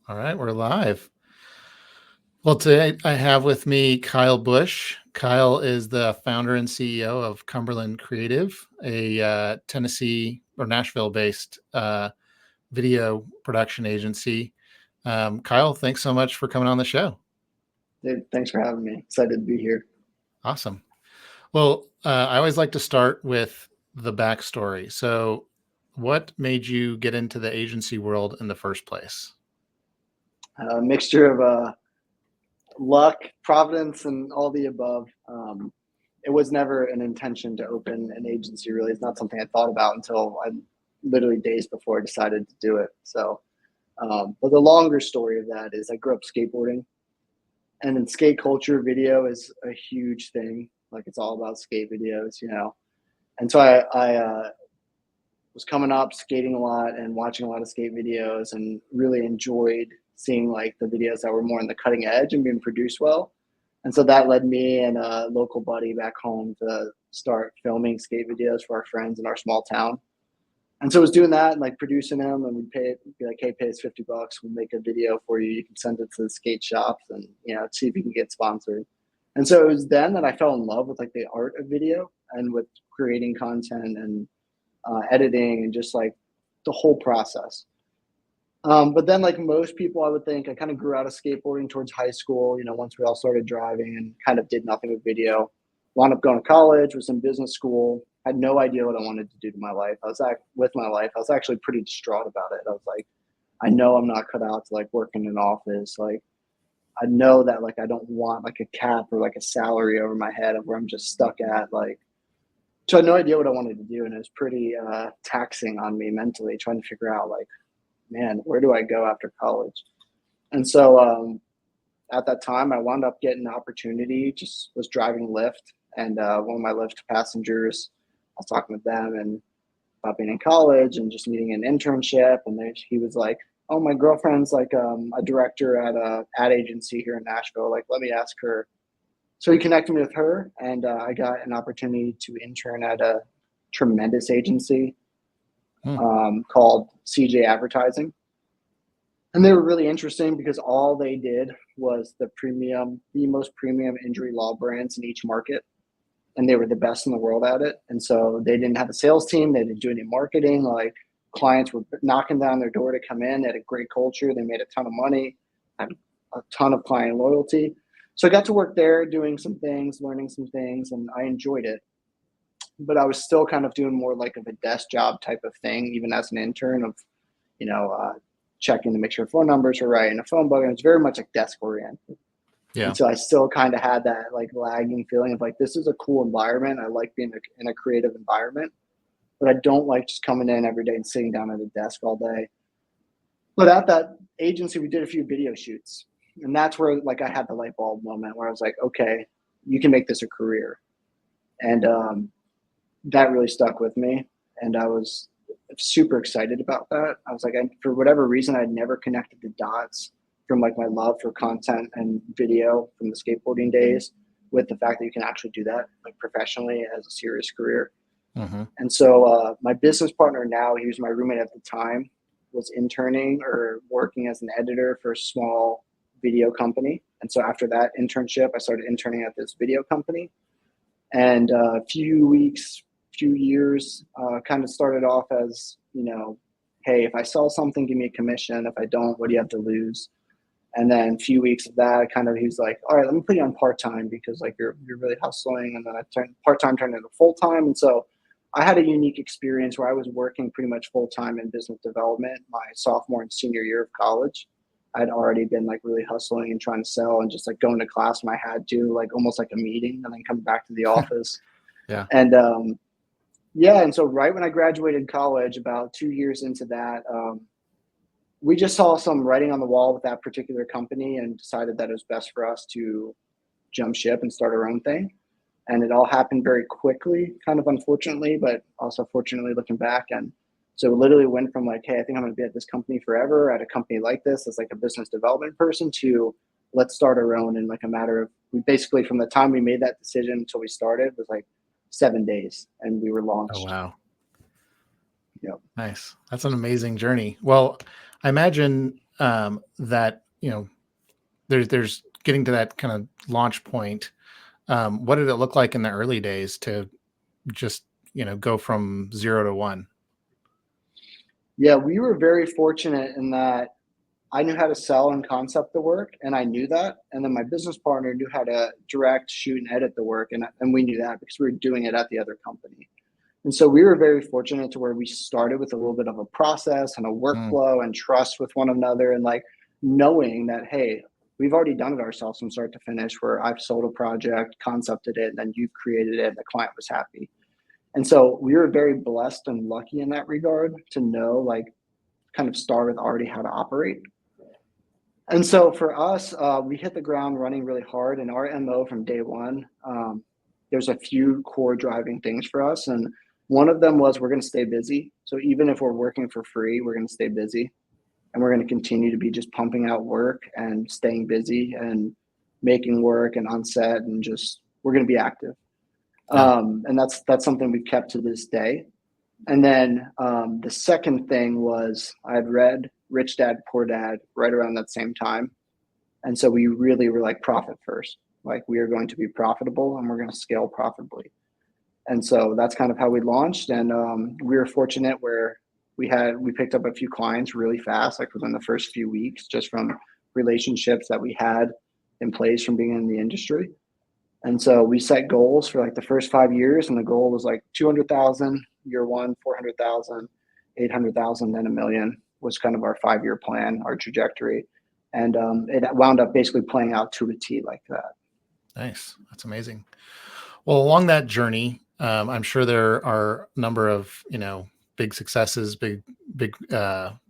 All right, we're live. Well, today I have with me Kyle Bush. Kyle is the founder and CEO of Cumberland Creative, a Tennessee or Nashville-based video production agency. Kyle, thanks so much for coming on the show. Dude, thanks for having me. Excited to be here. Awesome. Well, I always like to start with the backstory. So, what made you get into the agency world in the first place? A mixture of luck, providence, and all the above. It was never an intention to open an agency, really. It's not something I thought about until literally days before I decided to do it. So, but the longer story of that is I grew up skateboarding, and in skate culture, video is a huge thing. Like it's all about skate videos, And so I was coming up, skating a lot and watching a lot of skate videos, and really enjoyed seeing like the videos that were more on the cutting edge and being produced well. And so that led me and a local buddy back home to start filming skate videos for our friends in our small town. And so I was doing that and like producing them, and we'd be like, hey, pay us $50. We'll make a video for you. You can send it to the skate shops and, see if you can get sponsored. And so it was then that I fell in love with like the art of video and with creating content and editing and just like the whole process. But then, like most people, I would think I kind of grew out of skateboarding towards high school. Once we all started driving, and kind of did nothing with video. Wound up going to college, was in business school. Had no idea what I wanted to do to my life. I was actually pretty distraught about it. I was like, I know I'm not cut out to like work in an office. Like, I know that like I don't want like a cap or like a salary over my head of where I'm just stuck at. Like, so I had no idea what I wanted to do, and it was pretty taxing on me mentally, trying to figure out like, man, where do I go after college? And so at that time, I wound up getting an opportunity. Just was driving Lyft, and one of my Lyft passengers, I was talking with them and about being in college and just needing an internship. And he was like, "Oh, my girlfriend's like a director at a ad agency here in Nashville. Like, let me ask her." So he connected me with her, and I got an opportunity to intern at a tremendous agency called CJ Advertising. And they were really interesting because all they did was the most premium injury law brands in each market. And they were the best in the world at it. And so they didn't have a sales team. They didn't do any marketing. Like clients were knocking down their door to come in. They had a great culture. They made a ton of money, had a ton of client loyalty. So I got to work there doing some things, learning some things, and I enjoyed it. But I was still kind of doing more like of a desk job type of thing, even as an intern of, checking to make sure phone numbers are right and a phone book. And it's very much like desk oriented. Yeah. And so I still kind of had that like lagging feeling of like, this is a cool environment. I like being in a creative environment, but I don't like just coming in every day and sitting down at a desk all day. But at that agency, we did a few video shoots. And that's where like I had the light bulb moment where I was like, okay, you can make this a career. And that really stuck with me. And I was super excited about that. I was like, for whatever reason, I'd never connected the dots from like my love for content and video from the skateboarding days with the fact that you can actually do that like professionally as a serious career. Mm-hmm. And so my business partner now, he was my roommate at the time, was interning or working as an editor for a small video company. And so after that internship, I started interning at this video company. And a few years, kind of started off as, hey, if I sell something, give me a commission. If I don't, what do you have to lose? And then a few weeks of that, he was like, all right, let me put you on part-time because like you're really hustling. And then part-time turned into full-time. And so I had a unique experience where I was working pretty much full-time in business development my sophomore and senior year of college. I'd already been like really hustling and trying to sell and just like going to class when I had to, like almost like a meeting, and then coming back to the office. Yeah. And and so right when I graduated college, about 2 years into that, we just saw some writing on the wall with that particular company and decided that it was best for us to jump ship and start our own thing. And it all happened very quickly, kind of unfortunately, but also fortunately looking back. And so it literally went from like, hey, I think I'm going to be at this company forever, at a company like this as like a business development person, to let's start our own in like a matter of, we basically from the time we made that decision until we started was like 7 days, and we were launched. Oh, wow. Yep. Nice. That's an amazing journey. Well, I imagine that, there's getting to that kind of launch point. What did it look like in the early days to just, go from 0 to 1? Yeah, we were very fortunate in that I knew how to sell and concept the work, and I knew that. And then my business partner knew how to direct, shoot, and edit the work, and we knew that because we were doing it at the other company. And so we were very fortunate to where we started with a little bit of a process and a Mm, workflow and trust with one another, and like knowing that, hey, we've already done it ourselves from start to finish, where I've sold a project, concepted it, and then you've created it, and the client was happy. And so we were very blessed and lucky in that regard to know, like, kind of start with already how to operate. And so for us, we hit the ground running really hard. And our MO from day one, there's a few core driving things for us. And one of them was we're going to stay busy. So even if we're working for free, we're going to stay busy. And we're going to continue to be just pumping out work and staying busy and making work and on set, and just we're going to be active. yeah. And that's something we've kept to this day. And then the second thing was I had read Rich Dad Poor Dad right around that same time. And so we really were like profit first. Like, we are going to be profitable and we're going to scale profitably. And so that's kind of how we launched. And we were fortunate where we picked up a few clients really fast, like within the first few weeks, just from relationships that we had in place from being in the industry. And so we set goals for like the first 5 years, and the goal was like 200,000 year one, 400,000, 800,000, then a million was kind of our 5 year plan, our trajectory. And it wound up basically playing out to a T like that. Nice. That's amazing. Well, along that journey, I'm sure there are a number of, big successes, big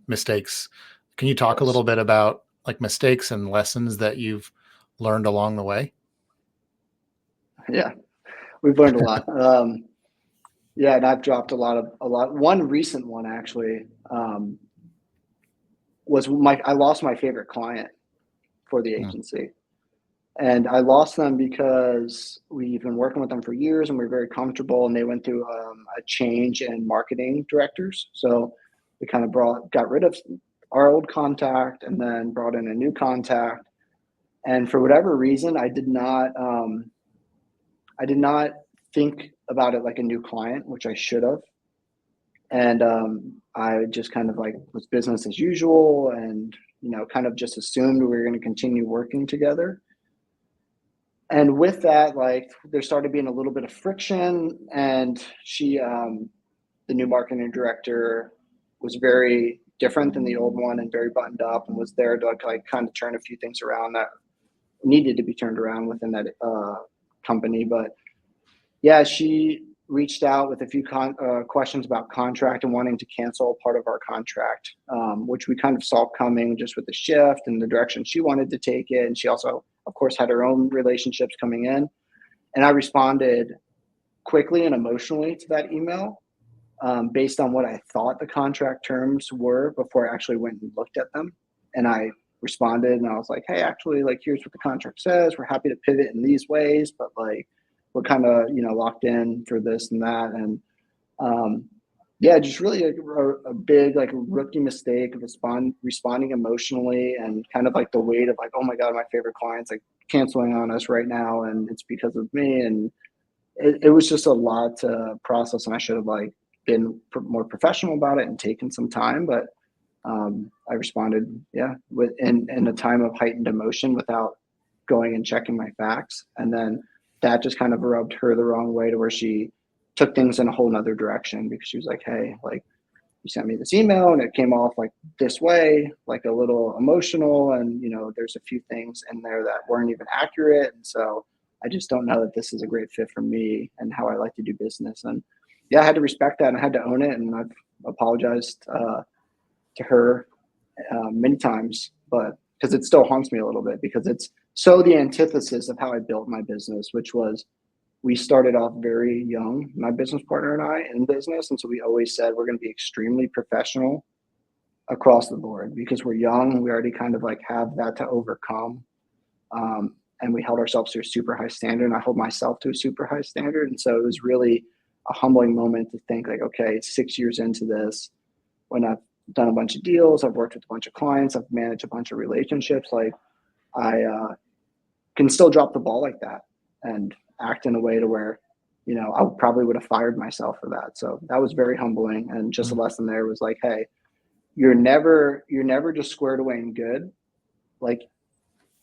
mistakes. Can you talk a Yes. little bit about like mistakes and lessons that you've learned along the way? Yeah, we've learned a lot. Yeah, and I've dropped a lot. One recent one actually was I lost my favorite client for the Mm, agency. And I lost them because we've been working with them for years and we're very comfortable. And they went through a change in marketing directors. So we kind of got rid of our old contact and then brought in a new contact. And for whatever reason, I did not think about it like a new client, which I should have. And I just kind of like was business as usual, and kind of just assumed we were going to continue working together. And with that, like, there started being a little bit of friction, and the new marketing director was very different than the old one and very buttoned up, and was there to like kind of turn a few things around that needed to be turned around within that company. But yeah, she reached out with a few questions about contract and wanting to cancel part of our contract, which we kind of saw coming just with the shift and the direction she wanted to take it. And she also, of course, had her own relationships coming in. And I responded quickly and emotionally to that email, based on what I thought the contract terms were before I actually went and looked at them. And I responded and I was like, hey, actually, like, here's what the contract says. We're happy to pivot in these ways, but like, we're kind of, locked in for this and that. And yeah, just really a big like rookie mistake of responding emotionally, and kind of like the weight of like, oh my God, my favorite client's like canceling on us right now, and it's because of me. And it was just a lot to process, and I should have like been more professional about it and taken some time. But I responded, yeah, in a time of heightened emotion without going and checking my facts. And then that just kind of rubbed her the wrong way, to where she took things in a whole nother direction, because she was like, hey, like, you sent me this email and it came off like this way, like a little emotional. And, there's a few things in there that weren't even accurate. And so I just don't know that this is a great fit for me and how I like to do business. And yeah, I had to respect that and I had to own it. And I've apologized to her many times, but because it still haunts me a little bit, because it's so the antithesis of how I built my business, which was, we started off very young, my business partner and I, in business. And so we always said we're going to be extremely professional across the board, because we're young. We already kind of like have that to overcome. And we held ourselves to a super high standard, and I hold myself to a super high standard. And so it was really a humbling moment to think like, okay, 6 years into this, when I've done a bunch of deals. I've worked with a bunch of clients. I've managed a bunch of relationships. Like I can still drop the ball like that and act in a way to where, I probably would have fired myself for that. So that was very humbling. And just a lesson there was like, hey, you're never just squared away and good. Like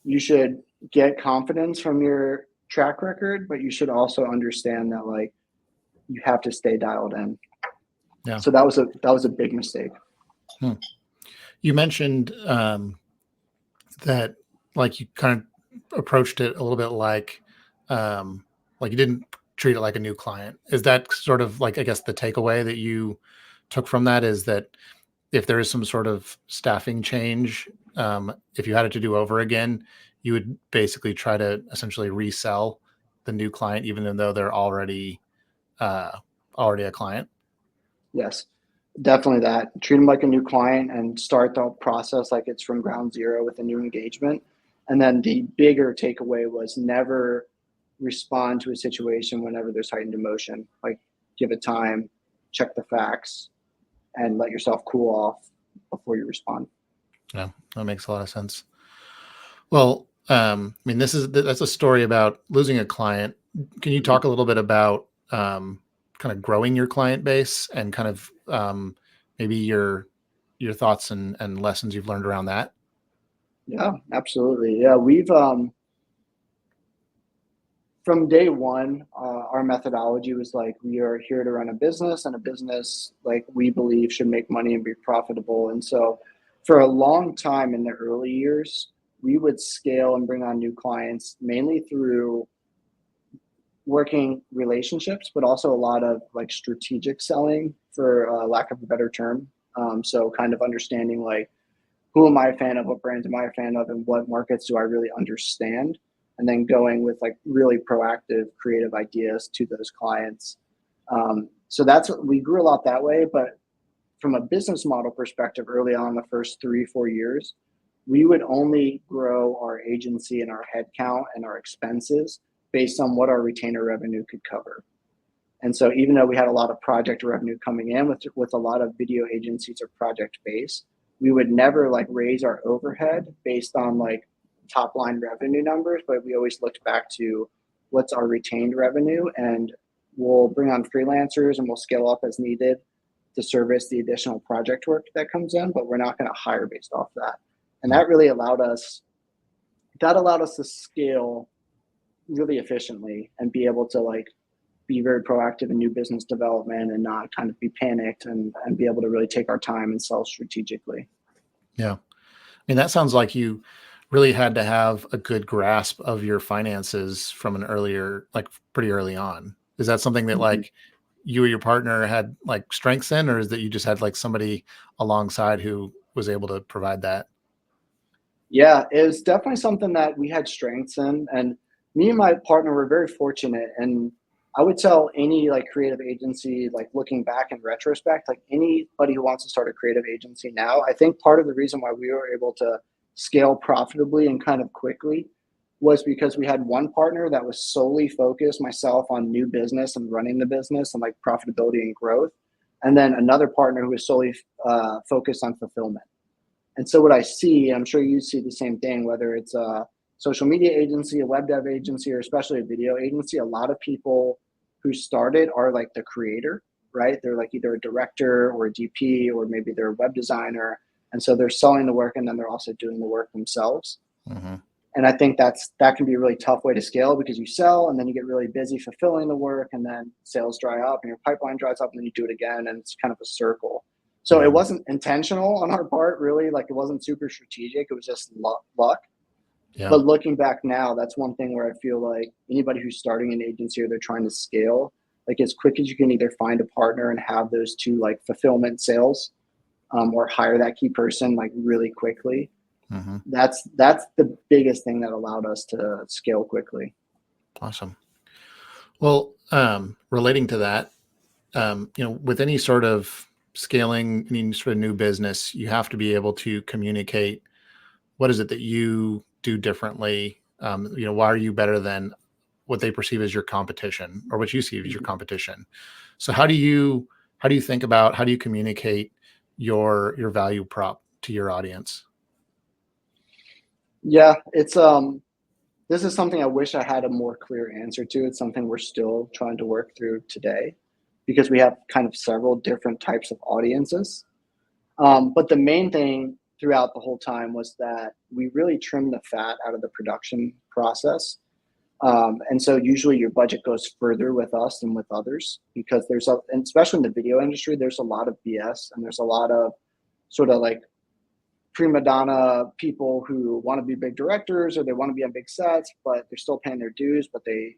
you should get confidence from your track record, but you should also understand that like you have to stay dialed in. Yeah. So that was a big mistake. You mentioned that like you kind of approached it a little bit like you didn't treat it like a new client. Is that sort of like, I guess the takeaway that you took from that is that if there is some sort of staffing change, if you had it to do over again, you would basically try to essentially resell the new client, even though they're already a client? Yes, definitely that. Treat them like a new client and start the process like it's from ground zero with a new engagement. And then the bigger takeaway was never respond to a situation whenever there's heightened emotion. Like give it time, check the facts, and let yourself cool off before you respond. Yeah, that makes a lot of sense. Well, I mean, that's a story about losing a client. Can you talk a little bit about kind of growing your client base and kind of maybe your thoughts and lessons you've learned around that? Yeah, absolutely. Yeah, we've from day one, our methodology was like, we are here to run a business, and a business like we believe should make money and be profitable. And so for a long time in the early years, we would scale and bring on new clients mainly through working relationships, but also a lot of like strategic selling, for lack of a better term. So kind of understanding like, who am I a fan of, what brands am I a fan of, and what markets do I really understand? And then going with like really proactive, creative ideas to those clients. So that's what we grew a lot that way. But from a business model perspective, early on, the first 3-4 years, we would only grow our agency and our headcount and our expenses based on what our retainer revenue could cover. And so even though we had a lot of project revenue coming in with a lot of video agencies or project based, we would never like raise our overhead based on like top line revenue numbers, but we always looked back to what's our retained revenue, and we'll bring on freelancers and we'll scale up as needed to service the additional project work that comes in, but we're not going to hire based off that. And that really allowed us to scale really efficiently and be able to like be very proactive in new business development and not kind of be panicked, and be able to really take our time and sell strategically. Yeah. I mean, that sounds like you really had to have a good grasp of your finances from an earlier, like pretty early on. Is that something that like you or your partner had like strengths in, or is that you just had like somebody alongside who was able to provide that? Yeah, it was definitely something that we had strengths in. And me and my partner were very fortunate. And I would tell any like creative agency, like looking back in retrospect, like anybody who wants to start a creative agency now, I think part of the reason why we were able to scale profitably and kind of quickly was because we had one partner that was solely focused, myself, on new business and running the business and like profitability and growth. And then another partner who was solely focused on fulfillment. And so what I see, I'm sure you see the same thing, whether it's a social media agency, a web dev agency, or especially a video agency, a lot of people who started are like the creator, right? They're like either a director or a DP, or maybe they're a web designer. And so they're selling the work and then they're also doing the work themselves. Mm-hmm. And I think that can be a really tough way to scale, because you sell and then you get really busy fulfilling the work, and then sales dry up and your pipeline dries up, and then you do it again, and it's kind of a circle. So it wasn't intentional on our part, really. Like, it wasn't super strategic. It was just luck. Yeah. But looking back now, that's one thing where I feel like anybody who's starting an agency or they're trying to scale, like as quick as you can either find a partner and have those two, like fulfillment sales, or hire that key person like really quickly. Mm-hmm. That's the biggest thing that allowed us to scale quickly. Awesome. Well, relating to that, with any sort of scaling, any sort of new business, you have to be able to communicate what is it that you do differently. Why are you better than what they perceive as your competition, or what you see as your competition? So how do you communicate your value prop to your audience? Yeah, it's this is something I wish I had a more clear answer to. It's something we're still trying to work through today because we have kind of several different types of audiences. But the main thing throughout the whole time was that we really trimmed the fat out of the production process. And so usually your budget goes further with us than with others because and especially in the video industry, there's a lot of BS and there's a lot of sort of like prima donna people who want to be big directors or they want to be on big sets, but they're still paying their dues, but they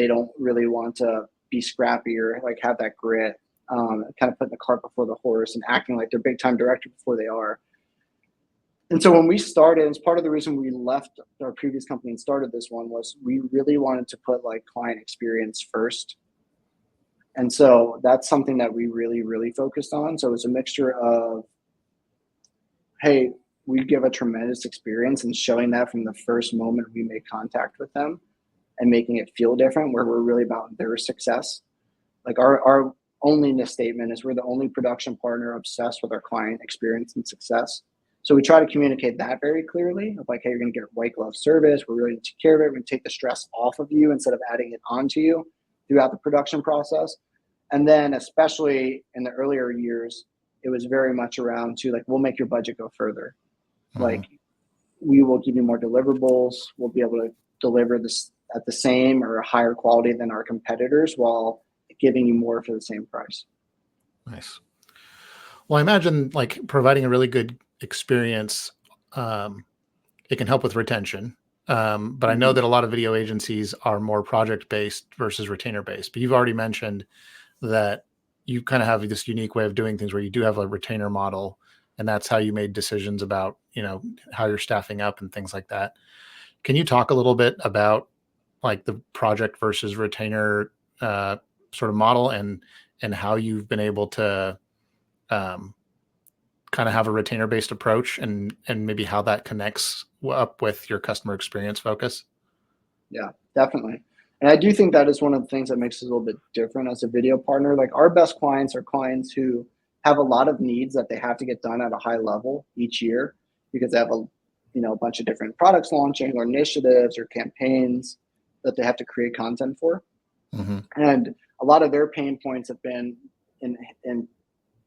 don't really want to be scrappy or like have that grit, kind of putting the cart before the horse and acting like they're big time director before they are. And so when we started, it's part of the reason we left our previous company and started this one was we really wanted to put like client experience first. And so that's something that we really, really focused on. So it was a mixture of, hey, we give a tremendous experience and showing that from the first moment we make contact with them and making it feel different where we're really about their success. Like our onlyness statement is we're the only production partner obsessed with our client experience and success. So we try to communicate that very clearly of like, hey, you're going to get white glove service. We're really going to take care of it. We're going to take the stress off of you instead of adding it onto you throughout the production process. And then especially in the earlier years, it was very much around to like, we'll make your budget go further. Mm-hmm. Like we will give you more deliverables. We'll be able to deliver this at the same or higher quality than our competitors while giving you more for the same price. Nice. Well, I imagine like providing a really good experience, it can help with retention. But I know that a lot of video agencies are more project-based versus retainer-based, but you've already mentioned that you kind of have this unique way of doing things where you do have a retainer model, and that's how you made decisions about, how you're staffing up and things like that. Can you talk a little bit about like the project versus retainer sort of model and how you've been able to kind of have a retainer based approach and maybe how that connects up with your customer experience focus? Yeah, definitely. And I do think that is one of the things that makes us a little bit different as a video partner. Like our best clients are clients who have a lot of needs that they have to get done at a high level each year because they have a bunch of different products launching or initiatives or campaigns that they have to create content for. Mm-hmm. And a lot of their pain points have been in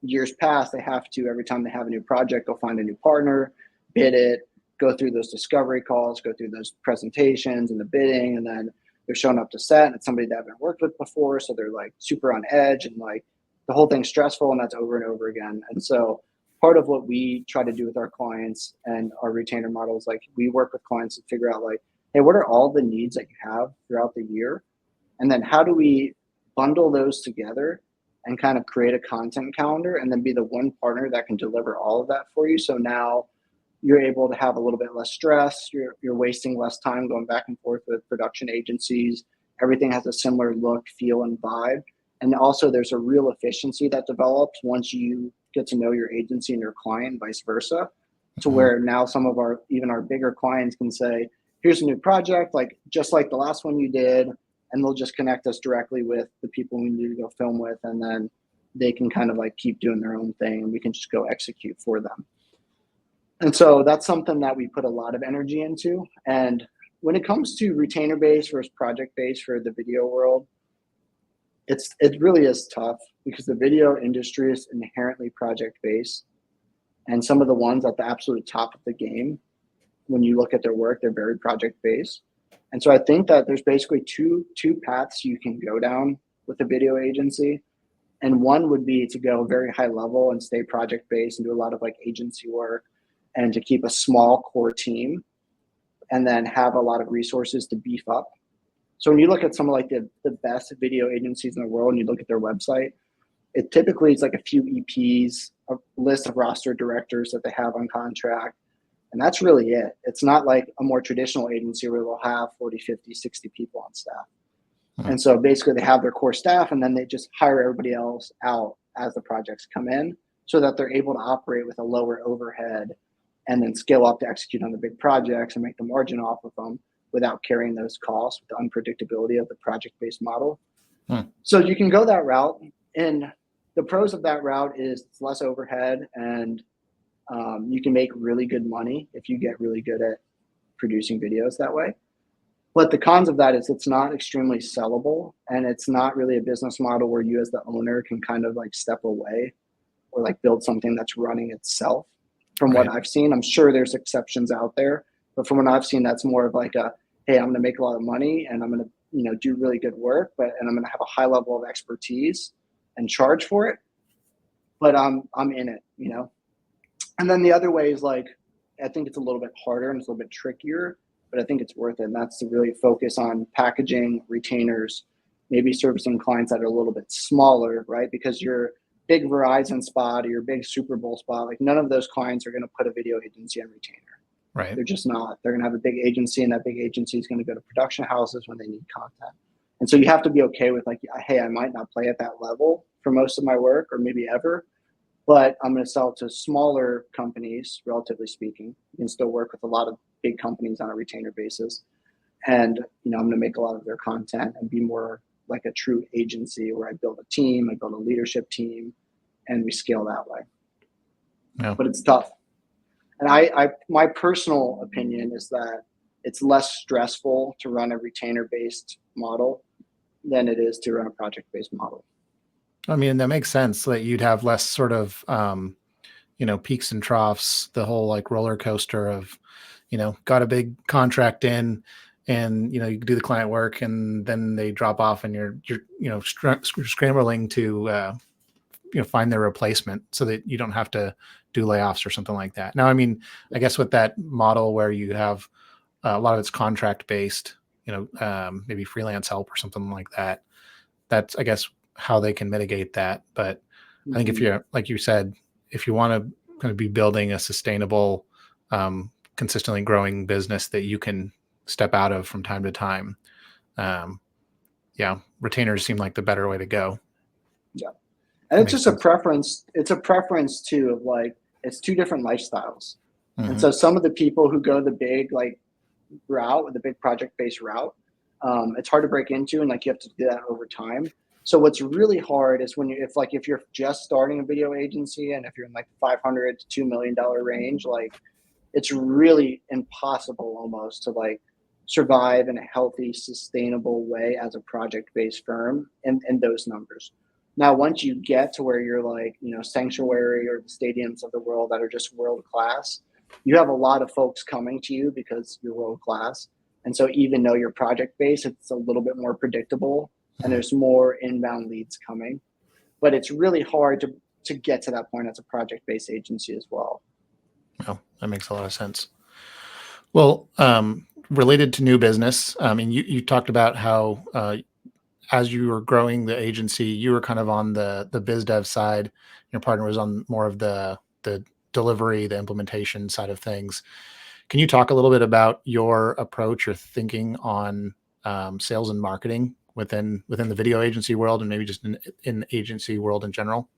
years past, they have to, every time they have a new project, go find a new partner, bid it, go through those discovery calls, go through those presentations and the bidding, and then they're showing up to set and it's somebody they haven't worked with before. So they're like super on edge and like the whole thing's stressful and that's over and over again. And so part of what we try to do with our clients and our retainer model is like we work with clients to figure out like, hey, what are all the needs that you have throughout the year? And then how do we bundle those together and kind of create a content calendar and then be the one partner that can deliver all of that for you. So now you're able to have a little bit less stress. You're wasting less time going back and forth with production agencies. Everything has a similar look, feel, and vibe. And also there's a real efficiency that develops once you get to know your agency and your client, vice versa, to where now some of our bigger clients can say, here's a new project, like just like the last one you did, and they'll just connect us directly with the people we need to go film with. And then they can kind of like keep doing their own thing and we can just go execute for them. And so that's something that we put a lot of energy into. And when it comes to retainer based versus project based for the video world, it really is tough because the video industry is inherently project based. And some of the ones at the absolute top of the game, when you look at their work, they're very project based. And so I think that there's basically two paths you can go down with a video agency. And one would be to go very high level and stay project based and do a lot of like agency work and to keep a small core team and then have a lot of resources to beef up. So when you look at some of like the best video agencies in the world and you look at their website, it typically is like a few EPs, a list of roster directors that they have on contract. And that's really it. It's not like a more traditional agency where they'll have 40, 50, 60 people on staff. Mm-hmm. And so basically they have their core staff and then they just hire everybody else out as the projects come in so that they're able to operate with a lower overhead and then scale up to execute on the big projects and make the margin off of them without carrying those costs with the unpredictability of the project-based model. So you can go that route. And The pros of that route is it's less overhead, and you can make really good money if you get really good at producing videos that way. But the cons of that is it's not extremely sellable, and it's not really a business model where you as the owner can kind of like step away or like build something that's running itself. From what I've seen, I'm sure there's exceptions out there, but from what I've seen, that's more of like a, hey, I'm going to make a lot of money and I'm going to, do really good work, and I'm going to have a high level of expertise and charge for it, but I'm in it, And then the other way is like, I think it's a little bit harder and it's a little bit trickier, but I think it's worth it. And that's to really focus on packaging, retainers, maybe servicing clients that are a little bit smaller, right? Because your big Verizon spot or your big Super Bowl spot, like none of those clients are going to put a video agency on retainer. Right. They're just not. They're going to have a big agency, and that big agency is going to go to production houses when they need content. And so you have to be okay with like, hey, I might not play at that level for most of my work or maybe ever, but I'm going to sell to smaller companies, relatively speaking. You can still work with a lot of big companies on a retainer basis. And, I'm going to make a lot of their content and be more like a true agency where I build a team, I build a leadership team, and we scale that way. Yeah. But it's tough. And my personal opinion is that it's less stressful to run a retainer-based model than it is to run a project-based model. I mean, that makes sense that you'd have less sort of, peaks and troughs, the whole like roller coaster of, got a big contract in and, you do the client work and then they drop off and you're scrambling to, find their replacement so that you don't have to do layoffs or something like that. Now, I mean, I guess with that model where you have a lot of it's contract based, maybe freelance help or something like that, that's, I guess, how they can mitigate that. But I think if you're, like you said, if you want to kind of be building a sustainable, consistently growing business that you can step out of from time to time, retainers seem like the better way to go. Yeah. And it's just a preference. It's a preference too of like, it's two different lifestyles. Mm-hmm. And so some of the people who go the big like route, the big project-based route, it's hard to break into, and like you have to do that over time. So what's really hard is if you're just starting a video agency and if you're in like $500 to $2 million range, like it's really impossible almost to like survive in a healthy, sustainable way as a project-based firm and those numbers. Now, once you get to where you're like, Sanctuary or the stadiums of the world that are just world-class, you have a lot of folks coming to you because you're world-class. And so even though you're project-based, it's a little bit more predictable and there's more inbound leads coming. But it's really hard to get to that point as a project-based agency as well. Oh, that makes a lot of sense. Well, related to new business, I mean, you talked about how as you were growing the agency, you were kind of on the biz dev side. Your partner was on more of the delivery, the implementation side of things. Can you talk a little bit about your approach or thinking on sales and marketing within the video agency world and maybe just in the agency world in general?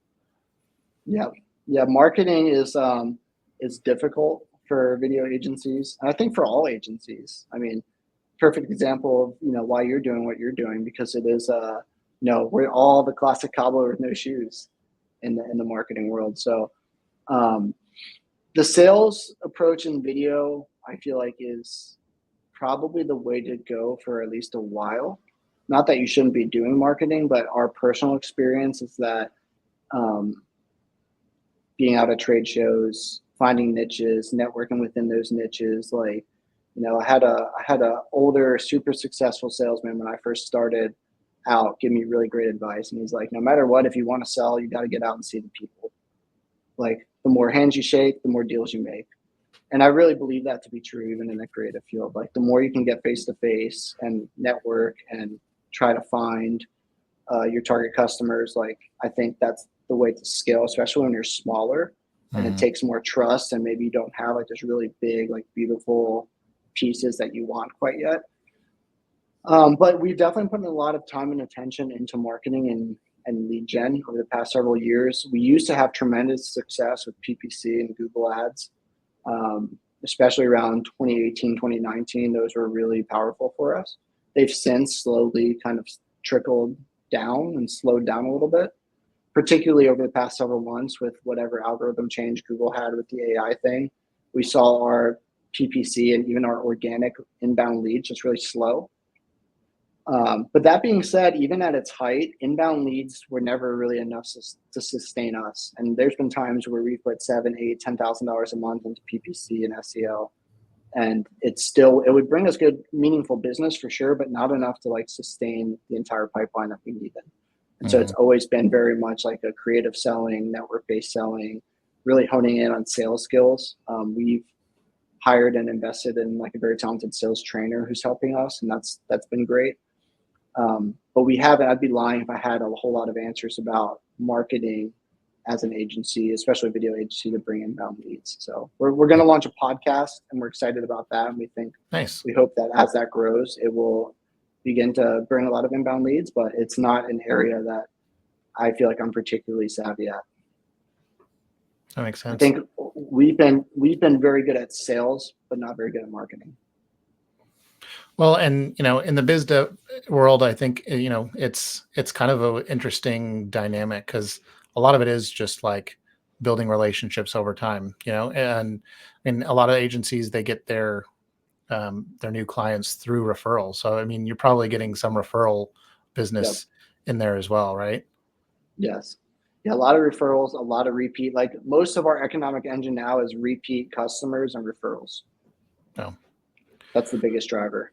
Yeah. Marketing is difficult for video agencies. And I think for all agencies. I mean, perfect example of why you're doing what you're doing, because it is we're all the classic cobbler with no shoes in the marketing world. So the sales approach in video, I feel like, is probably the way to go for at least a while. Not that you shouldn't be doing marketing, but our personal experience is that being out at trade shows, finding niches, networking within those niches, like, I had a older, super successful salesman when I first started out give me really great advice. And he's like, no matter what, if you want to sell, you got to get out and see the people. Like the more hands you shake, the more deals you make. And I really believe that to be true, even in the creative field. Like the more you can get face to face and network and try to find your target customers, like I think that's the way to scale, especially when you're smaller and it takes more trust and maybe you don't have like this really big, like beautiful pieces that you want quite yet. But we've definitely put in a lot of time and attention into marketing and lead gen over the past several years. We used to have tremendous success with PPC and Google ads, especially around 2018, 2019. Those were really powerful for us. They've since slowly kind of trickled down and slowed down a little bit. particularly over the past several months with whatever algorithm change Google had with the AI thing, we saw our PPC and even our organic inbound leads just really slow. But that being said, even at its height, inbound leads were never really enough to sustain us. And there's been times where we put $7,000, $8,000, $10,000 a month into PPC and SEO, and it would bring us good, meaningful business for sure, but not enough to like sustain the entire pipeline that we needed. And so it's always been very much like a creative selling, network-based selling, really honing in on sales skills. We've hired and invested in like a very talented sales trainer who's helping us, and that's been great. But we haven't, I'd be lying if I had a whole lot of answers about marketing as an agency, especially a video agency, to bring inbound leads. So we're going to launch a podcast, and we're excited about that. And we think, we hope that as that grows, it will begin to bring a lot of inbound leads, but it's not an area that I feel like I'm particularly savvy at. That makes sense. I think we've been very good at sales, but not very good at marketing. Well, and in the biz dev world, I think it's kind of an interesting dynamic because a lot of it is just like building relationships over time. And I mean, a lot of agencies, they get their new clients through referrals. So I mean, you're probably getting some referral business in there as well, right? Yes. Yeah, a lot of referrals, a lot of repeat. Like most of our economic engine now is repeat customers and referrals. Oh. That's the biggest driver.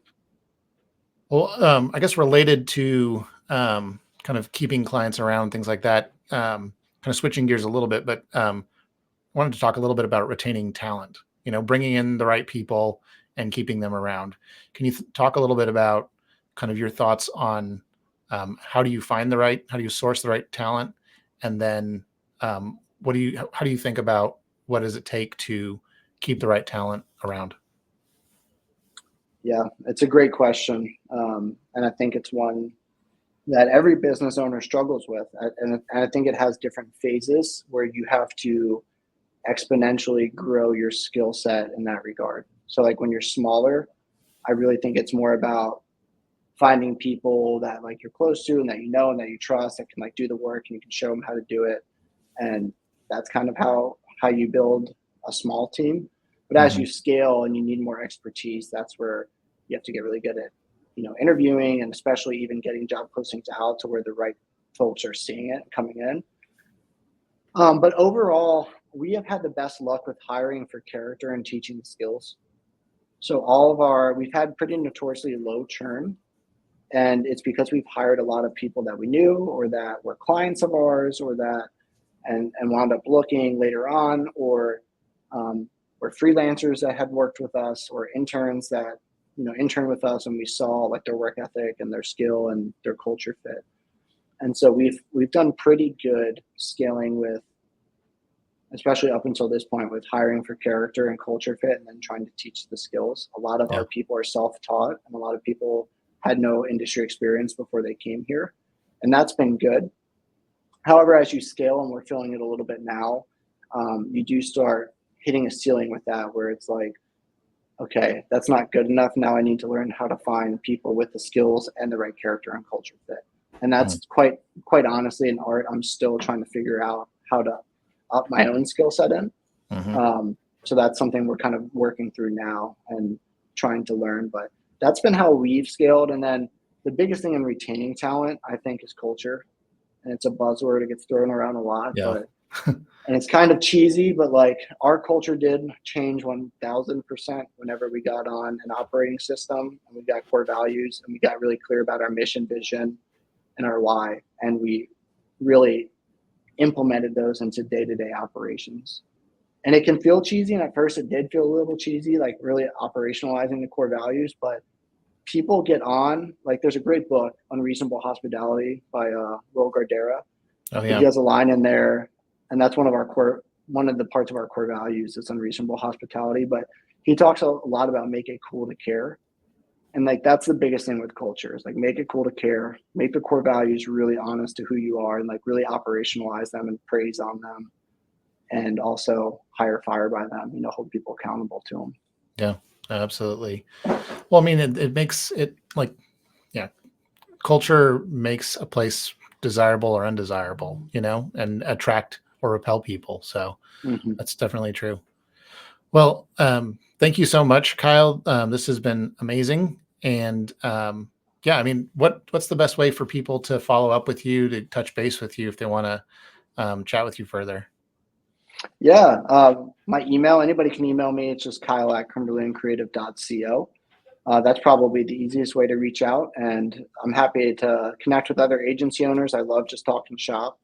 Well, I guess related to kind of keeping clients around, things like that, kind of switching gears a little bit, but I wanted to talk a little bit about retaining talent, bringing in the right people and keeping them around. Can you talk a little bit about kind of your thoughts on how do you source the right talent? And then how do you think about what does it take to keep the right talent around? Yeah, it's a great question. And I think it's one that every business owner struggles with. And I think it has different phases where you have to exponentially grow your skill set in that regard. So like when you're smaller, I really think it's more about finding people that like you're close to and that and that you trust, that can like do the work and you can show them how to do it. And that's kind of how you build a small team. But as you scale and you need more expertise, that's where you have to get really good at, interviewing, and especially even getting job postings out to where the right folks are seeing it coming in. But overall, we have had the best luck with hiring for character and teaching skills. So we've had pretty notoriously low churn, and it's because we've hired a lot of people that we knew or that were clients of ours or that and wound up looking later on, or freelancers that had worked with us, or interns that intern with us, and we saw like their work ethic and their skill and their culture fit. And so we've done pretty good scaling with, especially up until this point, with hiring for character and culture fit and then trying to teach the skills. A lot of our people are self-taught, and a lot of people had no industry experience before they came here, and that's been good. However, as you scale, and we're feeling it a little bit now, you do start hitting a ceiling with that, where it's like, okay, that's not good enough. Now I need to learn how to find people with the skills and the right character and culture fit. And that's quite honestly an art I'm still trying to figure out how to up my own skill set in. So that's something we're kind of working through now and trying to learn. But that's been how we've scaled. And then the biggest thing in retaining talent, I think, is culture. And it's a buzzword. It gets thrown around a lot. Yeah. But and it's kind of cheesy, but like our culture did change 1000% whenever we got on an operating system and we got core values and we got really clear about our mission, vision, and our why. And we really implemented those into day-to-day operations. And it can feel cheesy. And at first it did feel a little cheesy, like really operationalizing the core values, but people get on. Like there's a great book, Unreasonable Hospitality by Will Gardera. Oh, yeah. He has a line in there, and that's one of the parts of our core values is unreasonable hospitality. But he talks a lot about make it cool to care. And like, that's the biggest thing with culture is like, make it cool to care, make the core values really honest to who you are and like really operationalize them and praise on them. And also hire fire by them, hold people accountable to them. Yeah, absolutely. Well, I mean, it makes it like, culture makes a place desirable or undesirable, and attract or repel people. So that's definitely true. Well, thank you so much, Kyle. This has been amazing. And yeah, I mean, what's the best way for people to follow up with you, to touch base with you if they want to chat with you further? Yeah, my email, anybody can email me. It's just kyle@cumberlandcreative.co. That's probably the easiest way to reach out. And I'm happy to connect with other agency owners. I love just talking shop.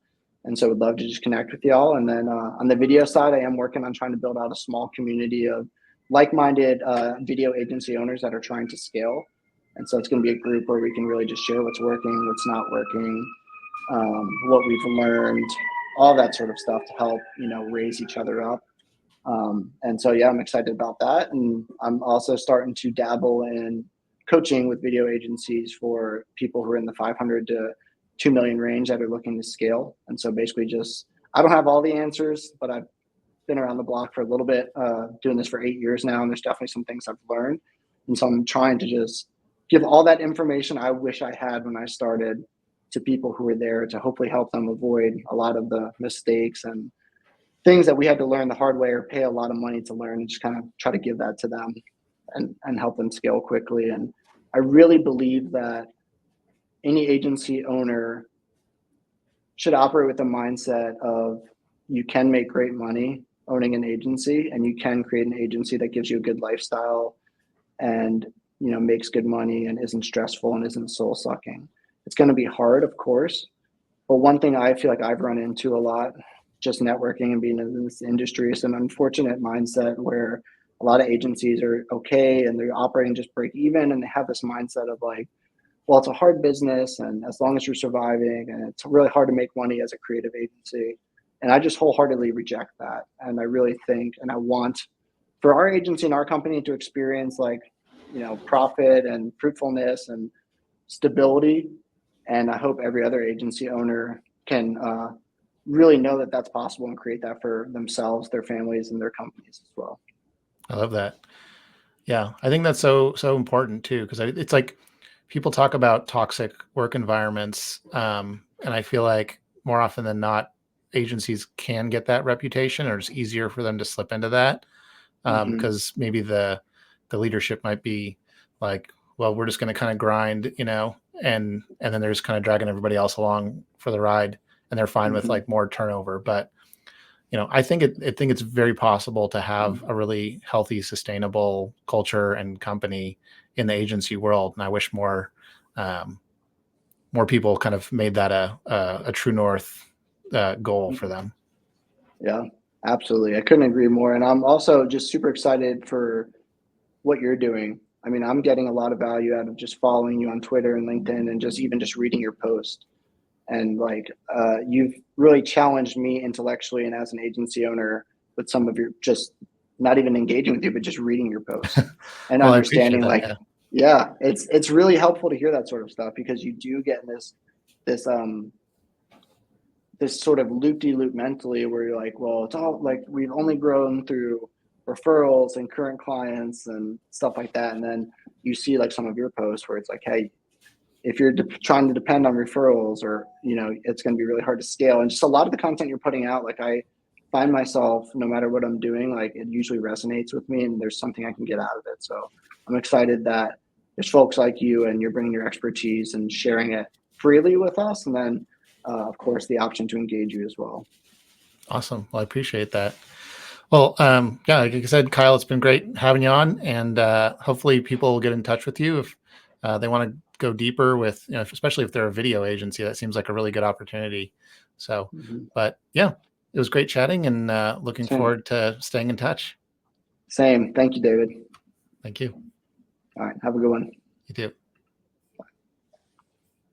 And so would love to just connect with y'all. And then on the video side, I am working on trying to build out a small community of like-minded video agency owners that are trying to scale. And so it's going to be a group where we can really just share what's working, what's not working, what we've learned, all that sort of stuff to help, raise each other up. And so, yeah, I'm excited about that. And I'm also starting to dabble in coaching with video agencies for people who are in the 500 to 2 million range that are looking to scale. And so basically I don't have all the answers, but I've been around the block for a little bit, doing this for 8 years now. And there's definitely some things I've learned. And so I'm trying to just give all that information I wish I had when I started to people who are there to hopefully help them avoid a lot of the mistakes and things that we had to learn the hard way or pay a lot of money to learn, and just kind of try to give that to them and help them scale quickly. And I really believe that any agency owner should operate with the mindset of you can make great money owning an agency, and you can create an agency that gives you a good lifestyle and makes good money and isn't stressful and isn't soul sucking. It's going to be hard, of course, but one thing I feel like I've run into a lot just networking and being in this industry is an unfortunate mindset where a lot of agencies are okay and they're operating just break even, and they have this mindset of like, well, it's a hard business, and as long as you're surviving, and it's really hard to make money as a creative agency. And I just wholeheartedly reject that. And I really think, and I want for our agency and our company to experience like, profit and fruitfulness and stability. And I hope every other agency owner can really know that that's possible and create that for themselves, their families, and their companies as well. I love that. Yeah, I think that's so important too, because it's like people talk about toxic work environments, and I feel like more often than not, agencies can get that reputation, or it's easier for them to slip into that, because maybe the leadership might be like, well, we're just going to kind of grind, and then they're just kind of dragging everybody else along for the ride, and they're fine with like more turnover. But I think it's very possible to have a really healthy, sustainable culture and company in the agency world. And I wish more people kind of made that a true north goal for them. Yeah, absolutely. I couldn't agree more. And I'm also just super excited for what you're doing. I mean, I'm getting a lot of value out of just following you on Twitter and LinkedIn, and just reading your post. And like, you've really challenged me intellectually and as an agency owner with some of your, just not even engaging with you, but just reading your posts and Well, understanding that, like, yeah, it's really helpful to hear that sort of stuff, because you do get in this sort of loop-de-loop mentally where you're like, well, it's all like we've only grown through referrals and current clients and stuff like that. And then you see like some of your posts where it's like, hey, if you're trying to depend on referrals, or it's going to be really hard to scale. And just a lot of the content you're putting out, like I find myself, no matter what I'm doing, like it usually resonates with me, and there's something I can get out of it. So I'm excited that there's folks like you, and you're bringing your expertise and sharing it freely with us, and then of course the option to engage you as well. Awesome. Well, I appreciate that. Well, yeah, like I said, Kyle, it's been great having you on, and hopefully people will get in touch with you if they want to go deeper with, especially if they're a video agency. That seems like a really good opportunity. So, but yeah, it was great chatting, and looking forward to staying in touch. Same. Thank you, David. Thank you. All right. Have a good one. You too.